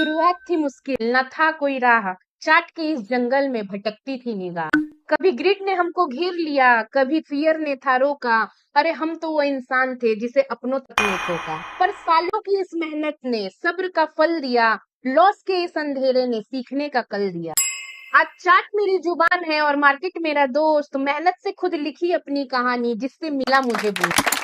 शुरुआत थी मुश्किल, न था कोई राह, चाट के इस जंगल में भटकती थी निगाह। कभी ग्रिड ने हमको घेर लिया, कभी फियर ने था रोका। अरे हम तो वो इंसान थे जिसे अपनों तक ने ठोका। पर सालों की इस मेहनत ने सब्र का फल दिया, लॉस के इस अंधेरे ने सीखने का कल दिया। आज चाट मेरी जुबान है और मार्केट मेरा दोस्त, मेहनत से खुद लिखी अपनी कहानी जिससे मिला मुझे बूस्ट।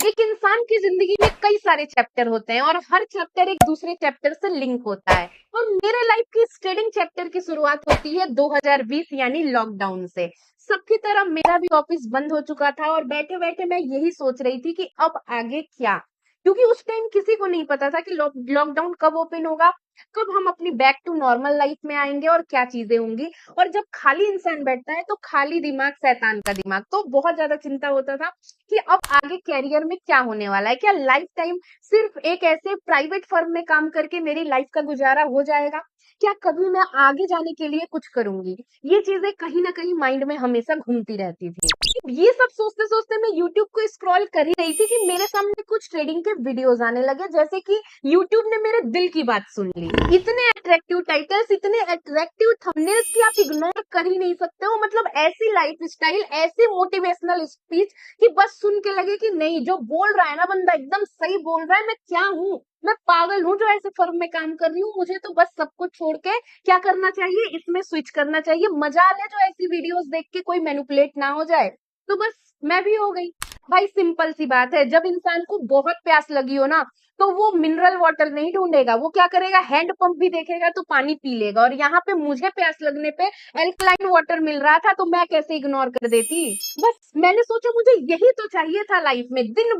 एक इंसान की जिंदगी में कई सारे चैप्टर होते हैं और हर चैप्टर एक दूसरे चैप्टर से लिंक होता है। और मेरे लाइफ की स्टडिंग चैप्टर की शुरुआत होती है 2020 यानी लॉकडाउन से। सबकी तरह मेरा भी ऑफिस बंद हो चुका था और बैठे बैठे मैं यही सोच रही थी कि अब आगे क्या। क्योंकि उस टाइम किसी को नहीं पता था कि लॉकडाउन कब ओपन होगा, कब हम अपनी बैक टू नॉर्मल लाइफ में आएंगे और क्या चीजें होंगी। और जब खाली इंसान बैठता है तो खाली दिमाग शैतान का दिमाग, तो बहुत ज्यादा चिंता होता था कि अब आगे कैरियर में क्या होने वाला है। क्या लाइफ टाइम सिर्फ एक ऐसे प्राइवेट फर्म में काम करके मेरी लाइफ का गुजारा हो जाएगा, क्या कभी मैं आगे जाने के लिए कुछ करूंगी। ये चीजें कहीं ना कहीं माइंड में हमेशा घूमती रहती थी। ये सब सोचते सोचते मैं यूट्यूब को स्क्रॉल कर ही रही थी कि मेरे सामने कुछ ट्रेडिंग के वीडियोस आने लगे, जैसे कि यूट्यूब ने मेरे दिल की बात सुन ली। इतने अट्रैक्टिव टाइटल्स, इतने अट्रैक्टिव थंबनेल्स कि आप इग्नोर कर ही नहीं सकते हो। मतलब ऐसी लाइफ स्टाइल, ऐसी मोटिवेशनल स्पीच कि बस सुन के लगे कि नहीं, जो बोल रहा है ना बंदा एकदम सही बोल रहा है। मैं क्या हूँ, मैं पागल हूँ जो ऐसे फर्म में काम कर रही हूँ। मुझे तो बस सब कुछ छोड़ के क्या करना चाहिए, इसमें स्विच करना चाहिए। मजाल है जो ऐसी वीडियोस देख के कोई मैनिपुलेट ना हो जाए। तो बस मैं भी हो गई। भाई सिंपल सी बात है, जब इंसान को बहुत प्यास लगी हो ना, तो वो मिनरल वाटर नहीं ढूंढेगा, वो क्या करेगा, हैंड पंप भी देखेगा तो पानी पी लेगा। और यहाँ पे मुझे प्यास लगने पे एल्कलाइन वाटर मिल रहा था, तो मैं कैसे इग्नोर कर देती। बस मैंने सोचा मुझे यही तो चाहिए था लाइफ में। दिन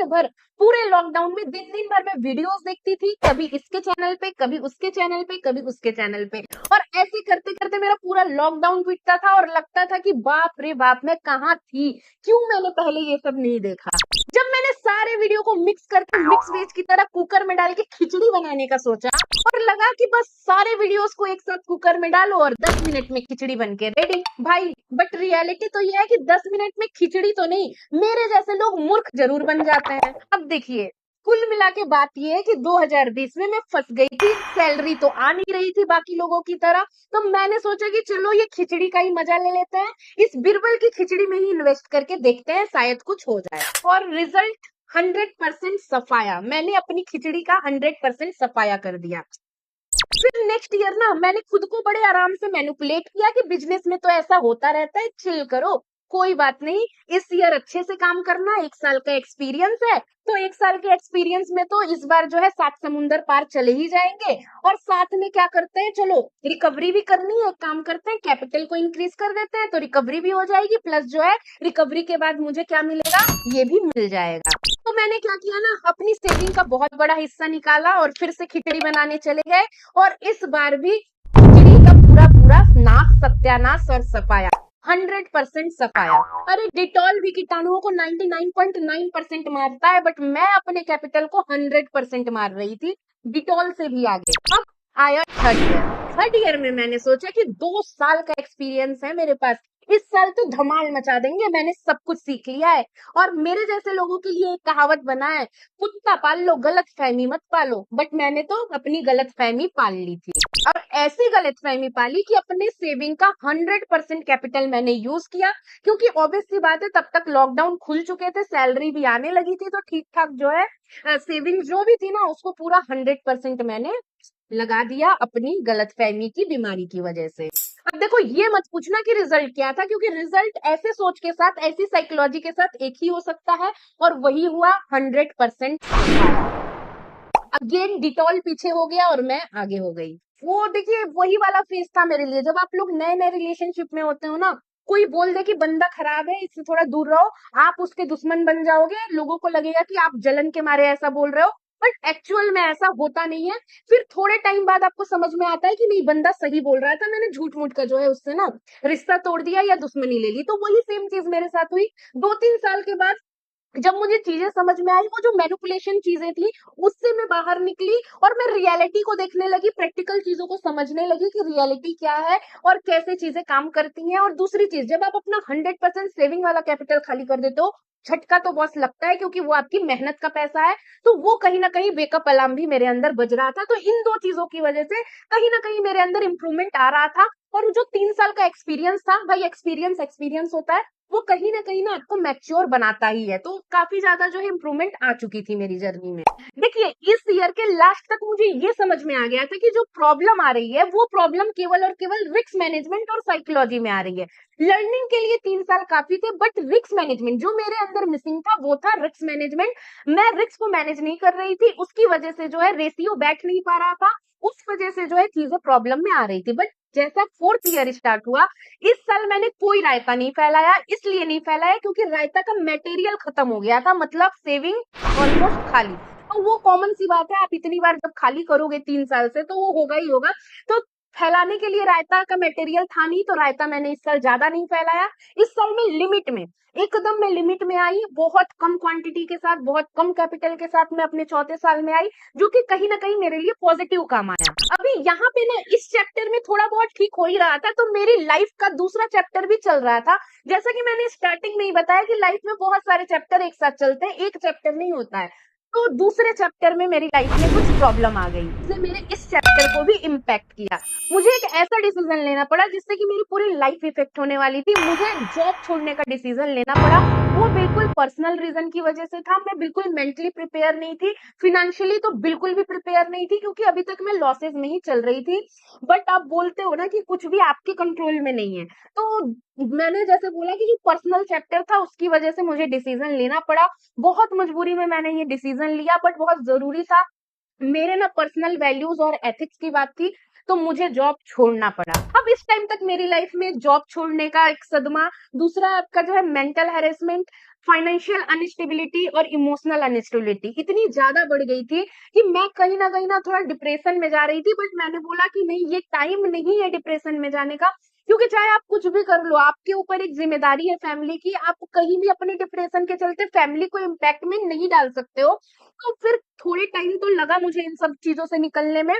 भर पूरे लॉकडाउन में दिन दिन भर मैं वीडियोस देखती थी, कभी इसके चैनल पे, कभी उसके चैनल पे, कभी उसके चैनल पे। और ऐसे करते करते मेरा पूरा लॉकडाउन बीतता था और लगता था कि बाप रे बाप, मैं कहाँ थी, क्यों मैंने पहले ये सब नहीं देखा। जब मैंने सारे वीडियो को मिक्स करके मिक्स वेज की तरह कुकर में डाल के खिचड़ी बनाने का सोचा, और लगा कि बस सारे वीडियोस को एक साथ कुकर में डालो और 10 मिनट में खिचड़ी बन के रेडी। भाई बट रियलिटी तो ये है कि 10 मिनट में खिचड़ी तो नहीं, मेरे जैसे लोग मूर्ख जरूर बन जाते हैं। अब देखिए, कुल मिला के बात ये है कि 2020 में मैं फंस गई थी। सैलरी तो आ नहीं रही थी बाकी लोगों की तरह, तो मैंने सोचा कि चलो ये खिचड़ी का ही मजा ले लेते हैं, इस बिरबल की खिचड़ी में ही इन्वेस्ट करके देखते हैं, शायद कुछ हो जाए। और रिजल्ट 100% सफाया। मैंने अपनी खिचड़ी का 100% सफाया कर दिया। फिर नेक्स्ट ईयर ना मैंने खुद को बड़े आराम से मैनिपुलेट किया कि बिजनेस में तो ऐसा होता रहता है, चिल करो, कोई बात नहीं, इस ईयर अच्छे से काम करना, 1 साल का एक्सपीरियंस है, तो 1 साल के एक्सपीरियंस में तो इस बार जो है 7 समुंदर पार चले ही जाएंगे। और साथ में क्या करते हैं, चलो रिकवरी भी करनी है, एक काम करते हैं कैपिटल को इंक्रीज कर देते हैं, तो रिकवरी भी हो जाएगी, प्लस जो है रिकवरी के बाद मुझे क्या मिलेगा, ये भी मिल जाएगा। तो मैंने क्या किया ना, अपनी सेविंग का बहुत बड़ा हिस्सा निकाला और फिर से खिचड़ी बनाने चले गए। और इस बार भी खिचड़ी का पूरा पूरा नाश, सत्यानाश और सफाया, 100% सफाया। अरे डिटॉल भी कीटाणुओं को 99.9% मारता है, बट मैं अपने कैपिटल को 100% मार रही थी, डिटॉल से भी आगे। अब आया थर्ड ईयर में मैंने सोचा कि 2 साल का एक्सपीरियंस है मेरे पास, इस साल तो धमाल मचा देंगे, मैंने सब कुछ सीख लिया है। और मेरे जैसे लोगों के लिए एक कहावत बना है, कुत्ता पाल लो गलत फहमी मत पालो। बट मैंने तो अपनी गलत फहमी पाल ली थी, और ऐसी गलत फहमी पाली कि अपने सेविंग का 100% कैपिटल मैंने यूज किया। क्योंकि ऑब्वियस सी बात है, तब तक लॉकडाउन खुल चुके थे, सैलरी भी आने लगी थी, तो ठीक ठाक जो है सेविंग जो भी थी ना, उसको पूरा 100% मैंने लगा दिया अपनी गलतफहमी की बीमारी की वजह से। अब देखो, ये मत पूछना कि रिजल्ट क्या था, क्योंकि रिजल्ट ऐसे सोच के साथ, ऐसी साइकोलॉजी के साथ एक ही हो सकता है, और वही हुआ 100%। अगेन डिटॉल पीछे हो गया और मैं आगे हो गई। वो देखिए, वही वाला फेज था मेरे लिए, जब आप लोग नए नए रिलेशनशिप में होते हो ना, कोई बोल दे कि बंदा खराब है, इससे थोड़ा दूर रहो, आप उसके दुश्मन बन जाओगे, लोगों को लगेगा कि आप जलन के मारे ऐसा बोल रहे हो, बट एक्चुअल में ऐसा होता नहीं है। फिर थोड़े टाइम बाद आपको समझ में आता है कि नहीं, बंदा सही बोल रहा था, मैंने झूठ मूठ का जो है उससे ना रिश्ता तोड़ दिया या दुश्मनी ले ली। तो वही सेम चीज मेरे साथ हुई 2-3 साल के बाद, जब मुझे चीजें समझ में आई, वो जो मैनिपुलेशन चीजें थी उससे मैं बाहर निकली, और मैं रियलिटी को देखने लगी, प्रैक्टिकल चीजों को समझने लगी कि रियलिटी क्या है और कैसे चीजें काम करती हैं। और दूसरी चीज, जब आप अपना 100% सेविंग वाला कैपिटल खाली कर देते हो, झटका तो बॉस लगता है क्योंकि वो आपकी मेहनत का पैसा है। तो वो कहीं न कहीं वेकअप अलार्म भी मेरे अंदर बज रहा था। तो इन 2 चीज़ों की वजह से कहीं न कहीं मेरे अंदर इम्प्रूवमेंट आ रहा था और जो 3 साल का एक्सपीरियंस था, भाई एक्सपीरियंस एक्सपीरियंस होता है, वो कहीं न कहीं ना आपको मैच्योर बनाता ही है। तो काफ़ी ज़्यादा जो है इम्प्रूवमेंट आ चुकी थी मेरी जर्नी में। देखिए, इस ईयर के लास्ट तक मुझे ये समझ में आ गया था कि जो प्रॉब्लम आ रही है, वो प्रॉब्लम केवल और केवल रिस्क मैनेजमेंट और साइकोलॉजी में आ रही है। लर्निंग के लिए 3 साल काफ़ी थे, बट रिस्क मैनेजमेंट जो मेरे अंदर मिसिंग था, वो था रिस्क मैनेजमेंट। मैं रिस्क को मैनेज नहीं कर रही थी, उसकी वजह से जो है रेशियो बैठ नहीं पा रहा था, उस वजह से जो है चीज़ें प्रॉब्लम में आ रही थी। बट जैसा 4th ईयर स्टार्ट हुआ, इस साल मैंने कोई रायता नहीं फैलाया, इसलिए नहीं फैलाया क्योंकि रायता का मटेरियल खत्म हो गया था, मतलब सेविंग ऑलमोस्ट खाली। तो वो कॉमन सी बात है, आप इतनी बार जब खाली करोगे 3 साल से तो वो होगा ही होगा। तो फैलाने के लिए रायता का मटेरियल था नहीं, तो रायता मैंने इस साल ज्यादा नहीं फैलाया। इस साल मैं लिमिट में, एकदम मैं लिमिट में आई, बहुत कम क्वांटिटी के साथ, बहुत कम कैपिटल के साथ मैं अपने 4थे साल में आई, जो कि कहीं ना कहीं मेरे लिए पॉजिटिव काम आया। अभी यहाँ पे ना इस चैप्टर में थोड़ा बहुत ठीक हो ही रहा था, तो मेरी लाइफ का दूसरा चैप्टर भी चल रहा था। जैसा कि मैंने स्टार्टिंग में ही बताया कि लाइफ में बहुत सारे चैप्टर एक साथ चलते हैं, एक चैप्टर नहीं होता है। तो दूसरे चैप्टर में मेरी लाइफ में कुछ प्रॉब्लम आ गई, जिसने मेरे इस चैप्टर को भी इम्पैक्ट किया। मुझे एक ऐसा डिसीजन लेना पड़ा जिससे कि मेरी पूरी लाइफ इफेक्ट होने वाली थी। मुझे जॉब छोड़ने का डिसीजन लेना पड़ा। वो बिल्कुल पर्सनल रीजन की वजह से था। मैं बिल्कुल मेंटली प्रिपेयर नहीं थी, फाइनेंशियली तो बिल्कुल भी प्रिपेयर नहीं थी, क्योंकि अभी तक मैं लॉसेस में ही चल रही थी। बट आप बोलते हो ना कि कुछ भी आपके कंट्रोल में नहीं है, तो मैंने जैसे बोला कि जो पर्सनल चैप्टर था उसकी वजह से मुझे डिसीजन लेना पड़ा। बहुत मजबूरी में मैंने ये डिसीजन लिया, बट बहुत जरूरी था। मेरे ना पर्सनल वैल्यूज और एथिक्स की बात थी, तो मुझे जॉब छोड़ना पड़ा। अब इस टाइम तक मेरी लाइफ में जॉब छोड़ने का एक सदमा, दूसरा आपका जो है मेंटल हैरेसमेंट, फाइनेंशियल अनस्टेबिलिटी और इमोशनल अनस्टेबिलिटी इतनी ज्यादा बढ़ गई थी कि मैं कहीं ना थोड़ा डिप्रेशन में जा रही थी। बट मैंने बोला कि नहीं, ये टाइम नहीं है डिप्रेशन में जाने का, क्योंकि चाहे आप कुछ भी कर लो, आपके ऊपर एक जिम्मेदारी है फैमिली की। आप कहीं भी अपने डिप्रेशन के चलते फैमिली को इम्पैक्ट में नहीं डाल सकते हो। तो फिर थोड़े टाइम तो लगा मुझे इन सब चीजों से निकलने में।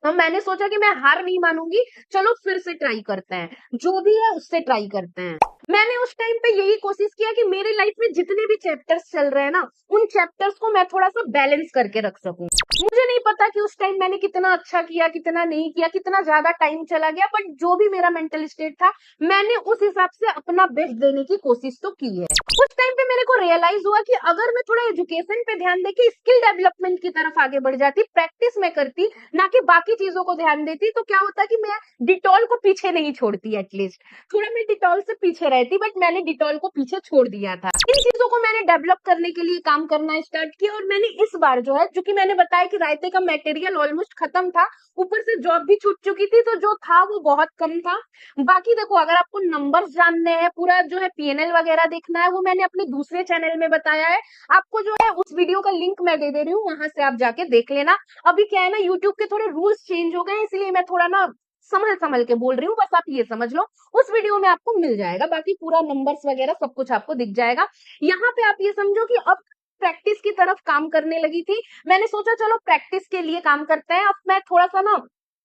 और मैंने सोचा कि मैं हार नहीं मानूंगी, चलो फिर से ट्राई करते हैं, जो भी है उससे ट्राई करते हैं। मैंने उस टाइम पे यही कोशिश किया कि मेरी लाइफ में जितने भी चैप्टर्स चल रहे हैं ना, उन चैप्टर्स को मैं थोड़ा सा बैलेंस करके रख सकूं। मुझे नहीं पता कि उस टाइम मैंने कितना अच्छा किया, कितना नहीं किया, कितना ज्यादा टाइम चला गया, बट जो भी मेरा मेंटल स्टेट था, मैंने उस हिसाब से अपना बेस्ट देने की कोशिश तो की है। उस टाइम पे मेरे को रियलाइज हुआ कि अगर मैं थोड़ा एजुकेशन पे ध्यान देके स्किल डेवलपमेंट की तरफ आगे बढ़ जाती, प्रैक्टिस में करती, ना कि बाकी चीजों को ध्यान देती, तो क्या होता कि मैं डिटॉल को पीछे नहीं छोड़ती। एटलीस्ट थोड़ा मैं डिटॉल से पीछे रहती, बट मैंने डिटॉल को पीछे छोड़ दिया था। इन चीजों को मैंने डेवलप करने के लिए काम करना स्टार्ट किया, और मैंने इस बार जो है, चूंकि मैंने बताया कि रायते का मटेरियल ऑलमोस्ट खत्म था, ऊपर से जॉब भी छूट चुकी थी, तो जो था वो बहुत कम था। बाकी देखो, अगर आपको नंबर्स जानने हैं, पूरा जो है पीएनएल वगैरह देखना है, वो मैंने अपने दूसरे चैनल में बताया है। आपको जो है उस वीडियो का लिंक मैं दे रही हूँ, वहां से आप जाके देख लेना। अभी क्या है ना, यूट्यूब के थोड़े रूल्स चेंज हो गए हैं, इसलिए मैं थोड़ा ना संभल संभल के बोल रही हूँ, बस आप ये समझ लो। उस वीडियो में आपको मिल जाएगा, बाकी पूरा नंबर्स वगैरह सब कुछ आपको दिख जाएगा। यहाँ पे आप ये समझो कि अब प्रैक्टिस की तरफ काम करने लगी थी। मैंने सोचा चलो प्रैक्टिस के लिए काम करते हैं। अब मैं थोड़ा सा ना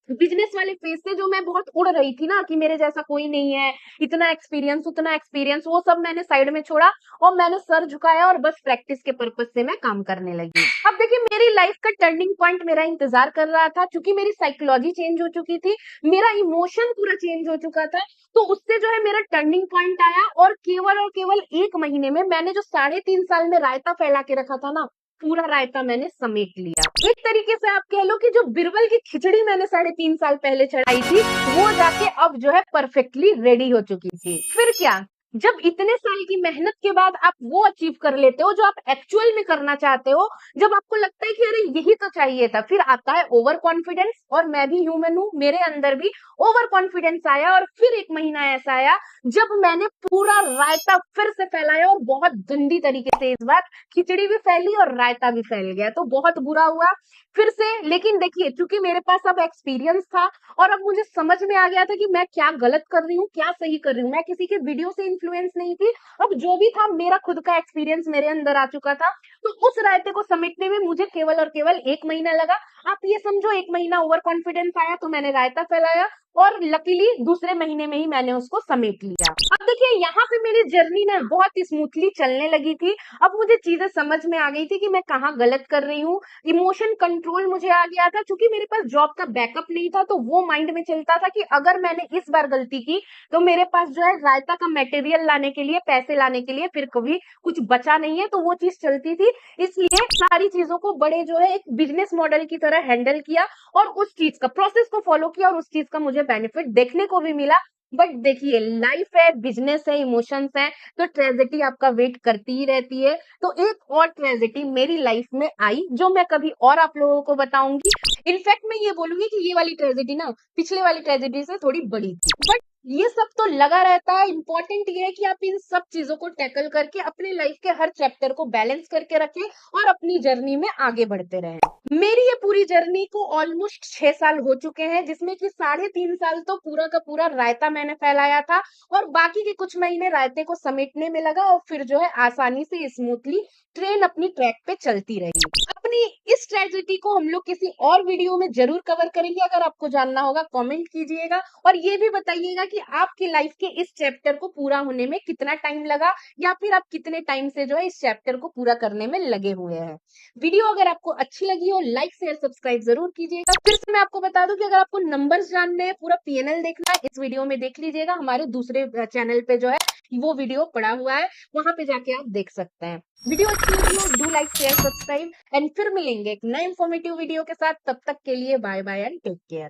बिजनेस वाले फेज से, जो मैं बहुत उड़ रही थी ना कि मेरे जैसा कोई नहीं है, इतना एक्सपीरियंस उतना एक्सपीरियंस, वो सब मैंने साइड में छोड़ा और मैंने सर झुकाया और बस प्रैक्टिस के पर्पज से मैं काम करने लगी। अब देखिए, मेरी लाइफ का टर्निंग पॉइंट मेरा इंतजार कर रहा था, क्योंकि मेरी साइकोलॉजी चेंज हो चुकी थी, मेरा इमोशन पूरा चेंज हो चुका था। तो उससे जो है मेरा टर्निंग पॉइंट आया, और केवल 1 महीने में मैंने जो 3.5 साल में रायता फैला के रखा था ना, पूरा रायता मैंने समेट लिया। एक तरीके से आप कह लो कि जो बिरबल की खिचड़ी मैंने 3.5 साल पहले चढ़ाई थी, वो जाके अब जो है परफेक्टली रेडी हो चुकी थी। फिर क्या, जब इतने साल की मेहनत के बाद आप वो अचीव कर लेते हो जो आप एक्चुअल में करना चाहते हो, जब आपको लगता है कि अरे यही तो चाहिए था, फिर आता है ओवर कॉन्फिडेंस। और मैं भी ह्यूमन हूँ, मेरे अंदर भी ओवर कॉन्फिडेंस आया। और फिर 1 महीना ऐसा आया जब मैंने पूरा रायता फिर से फैलाया, और बहुत गंदी तरीके से। इस बार खिचड़ी भी फैली और रायता भी फैल गया, तो बहुत बुरा हुआ फिर से। लेकिन देखिए, चूंकि मेरे पास अब एक्सपीरियंस था, और अब मुझे समझ में आ गया था कि मैं क्या गलत कर रही हूँ, क्या सही कर रही हूँ। मैं किसी के वीडियो से इन्फ्लुएंस नहीं थी, अब जो भी था मेरा खुद का एक्सपीरियंस मेरे अंदर आ चुका था। तो उस रायते को समेटने में मुझे केवल और केवल 1 महीना लगा। आप ये समझो, 1 महीना ओवर कॉन्फिडेंस आया तो मैंने रायता फैलाया, और लकीली दूसरे महीने में ही मैंने उसको समेट लिया। अब देखिए यहाँ पे मेरी जर्नी ना बहुत स्मूथली चलने लगी थी। अब मुझे चीजें समझ में आ गई थी कि मैं कहाँ गलत कर रही हूँ। इमोशन कंट्रोल मुझे आ गया था, क्योंकि मेरे पास जॉब का बैकअप नहीं था, तो वो माइंड में चलता था कि अगर मैंने इस बार गलती की तो मेरे पास जो है रायता का मटेरियल लाने के लिए, पैसे लाने के लिए फिर कभी कुछ बचा नहीं है, तो वो चीज चलती थी। इसलिए सारी चीजों को बड़े जो है एक बिजनेस मॉडल की तरह हैंडल किया और उस चीज का प्रोसेस को फॉलो किया और उस चीज का मुझे बेनिफिट देखने को भी मिला। बट देखिए लाइफ है, बिजनेस है, इमोशंस है, तो ट्रेजेडी आपका वेट करती ही रहती है। तो एक और ट्रेजेडी मेरी लाइफ में आई जो मैं कभी और आप लोगों को बताऊंगी। इनफैक्ट मैं ये बोलूंगी कि ये वाली ट्रेजेडी ना पिछले वाली ट्रेजेडी से थोड़ी बड़ी थी, बट ये सब तो लगा रहता है। इंपॉर्टेंट ये है कि आप इन सब चीजों को टैकल करके अपने लाइफ के हर चैप्टर को बैलेंस करके रखें और अपनी जर्नी में आगे बढ़ते रहें। मेरी ये पूरी जर्नी को ऑलमोस्ट 6 साल हो चुके हैं, जिसमें कि 3.5 साल तो पूरा का पूरा रायता मैंने फैलाया था और बाकी के कुछ महीने रायते को समेटने में लगा और फिर जो है आसानी से स्मूथली ट्रेन अपनी ट्रैक पे चलती रही। अपनी इस ट्रेजेडी को हम लोग किसी और वीडियो में जरूर कवर करेंगे। अगर आपको जानना होगा कमेंट कीजिएगा और ये भी बताइएगा कि आपकी लाइफ के इस चैप्टर को पूरा होने में कितना टाइम लगा या फिर आप कितने टाइम से जो है इस चैप्टर को पूरा करने में लगे हुए हैं। वीडियो अगर आपको अच्छी लगी हो लाइक शेयर सब्सक्राइब जरूर कीजिएगा। फिर से मैं आपको बता दूं कि अगर आपको नंबर्स जानने हैं, पूरा पीएनएल देखना है, इस वीडियो में देख लीजिएगा। हमारे दूसरे चैनल पे जो है वो वीडियो पड़ा हुआ है, वहां पे जाके आप देख सकते हैं। वीडियो अच्छी लगी हो do like share subscribe and फिर मिलेंगे एक नए इंफॉर्मेटिव वीडियो के साथ। तब तक के लिए bye bye and take care.